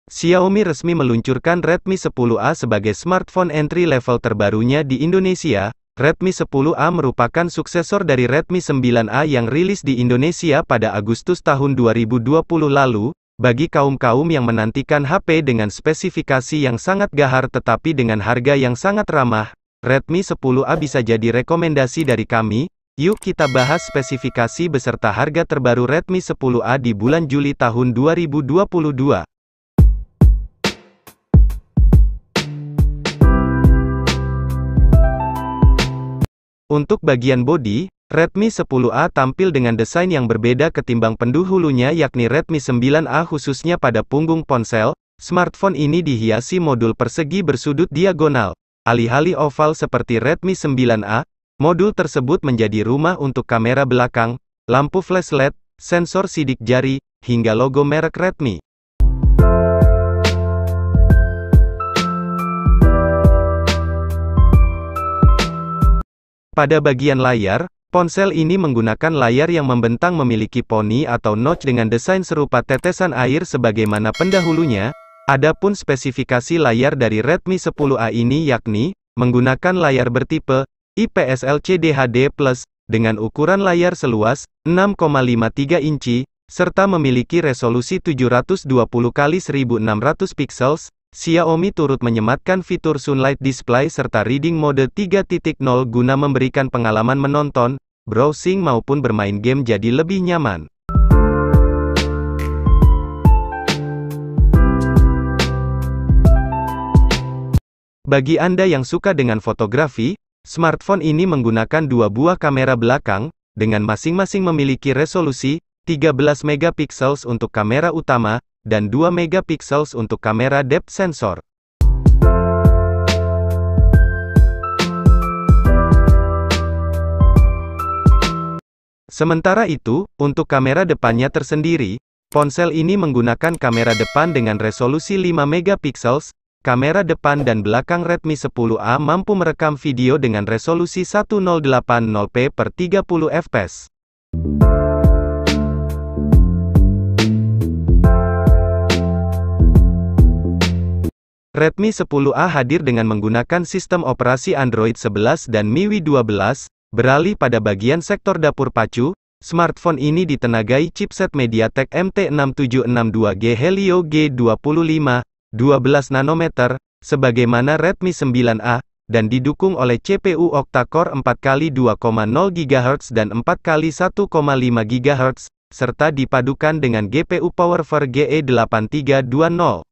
Xiaomi resmi meluncurkan Redmi 10A sebagai smartphone entry level terbarunya di Indonesia. Redmi 10A merupakan suksesor dari Redmi 9A yang rilis di Indonesia pada Agustus tahun 2020 lalu. Bagi kaum-kaum yang menantikan HP dengan spesifikasi yang sangat gahar tetapi dengan harga yang sangat ramah, Redmi 10A bisa jadi rekomendasi dari kami. Yuk kita bahas spesifikasi beserta harga terbaru Redmi 10A di bulan Juli tahun 2022. Untuk bagian bodi, Redmi 10A tampil dengan desain yang berbeda ketimbang pendahulunya yakni Redmi 9A khususnya pada punggung ponsel. Smartphone ini dihiasi modul persegi bersudut diagonal, alih-alih oval seperti Redmi 9A. Modul tersebut menjadi rumah untuk kamera belakang, lampu flash LED, sensor sidik jari, hingga logo merek Redmi. Pada bagian layar, ponsel ini menggunakan layar yang membentang memiliki poni atau notch dengan desain serupa tetesan air sebagaimana pendahulunya. Adapun spesifikasi layar dari Redmi 10A ini yakni, menggunakan layar bertipe IPS LCD HD+, dengan ukuran layar seluas 6,53 inci, serta memiliki resolusi 720x1600 pixels. Xiaomi turut menyematkan fitur Sunlight Display serta Reading Mode 3.0 guna memberikan pengalaman menonton, browsing maupun bermain game jadi lebih nyaman. Bagi Anda yang suka dengan fotografi, smartphone ini menggunakan dua buah kamera belakang, dengan masing-masing memiliki resolusi 13 megapiksel untuk kamera utama, dan 2 megapiksel untuk kamera depth sensor. Sementara itu, untuk kamera depannya tersendiri, ponsel ini menggunakan kamera depan dengan resolusi 5 megapiksel. Kamera depan dan belakang Redmi 10A mampu merekam video dengan resolusi 1080p per 30 fps. Redmi 10A hadir dengan menggunakan sistem operasi Android 11 dan MIUI 12. Beralih pada bagian sektor dapur pacu, smartphone ini ditenagai chipset MediaTek MT6762G Helio G25, 12 nanometer, sebagaimana Redmi 9A, dan didukung oleh CPU octa-core 4x2,0 GHz dan 4x1,5 GHz, serta dipadukan dengan GPU PowerVer GE8320.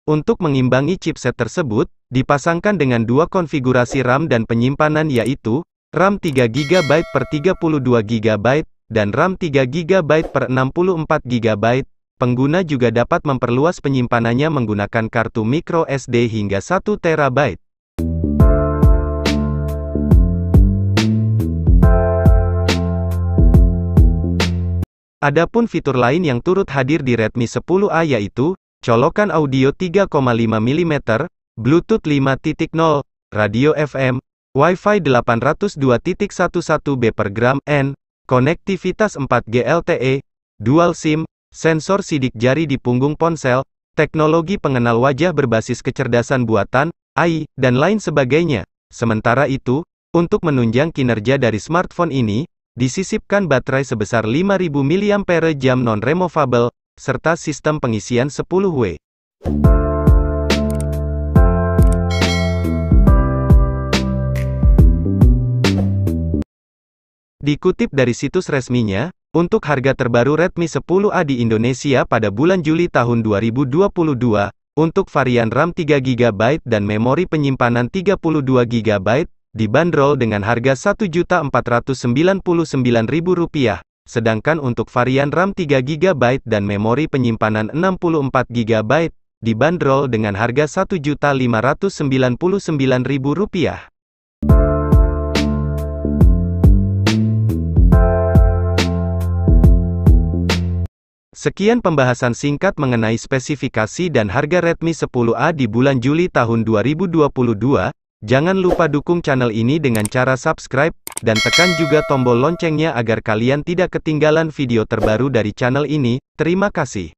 Untuk mengimbangi chipset tersebut, dipasangkan dengan dua konfigurasi RAM dan penyimpanan yaitu, RAM 3GB per 32GB, dan RAM 3GB per 64GB. Pengguna juga dapat memperluas penyimpanannya menggunakan kartu micro SD hingga 1TB. Adapun fitur lain yang turut hadir di Redmi 10A yaitu, colokan audio 3,5 mm, Bluetooth 5.0, radio FM, Wi-Fi 802.11b per gram N, konektivitas 4G LTE, dual SIM, sensor sidik jari di punggung ponsel, teknologi pengenal wajah berbasis kecerdasan buatan, AI, dan lain sebagainya. Sementara itu, untuk menunjang kinerja dari smartphone ini, disisipkan baterai sebesar 5000 mAh non-removable, serta sistem pengisian 10W. Dikutip dari situs resminya, untuk harga terbaru Redmi 10A di Indonesia pada bulan Juli tahun 2022, untuk varian RAM 3GB dan memori penyimpanan 32GB, dibanderol dengan harga Rp1.499.000. Sedangkan untuk varian RAM 3GB dan memori penyimpanan 64GB, dibanderol dengan harga Rp1.599.000. Sekian pembahasan singkat mengenai spesifikasi dan harga Redmi 10A di bulan Juli tahun 2022. Jangan lupa dukung channel ini dengan cara subscribe, dan tekan juga tombol loncengnya agar kalian tidak ketinggalan video terbaru dari channel ini. Terima kasih.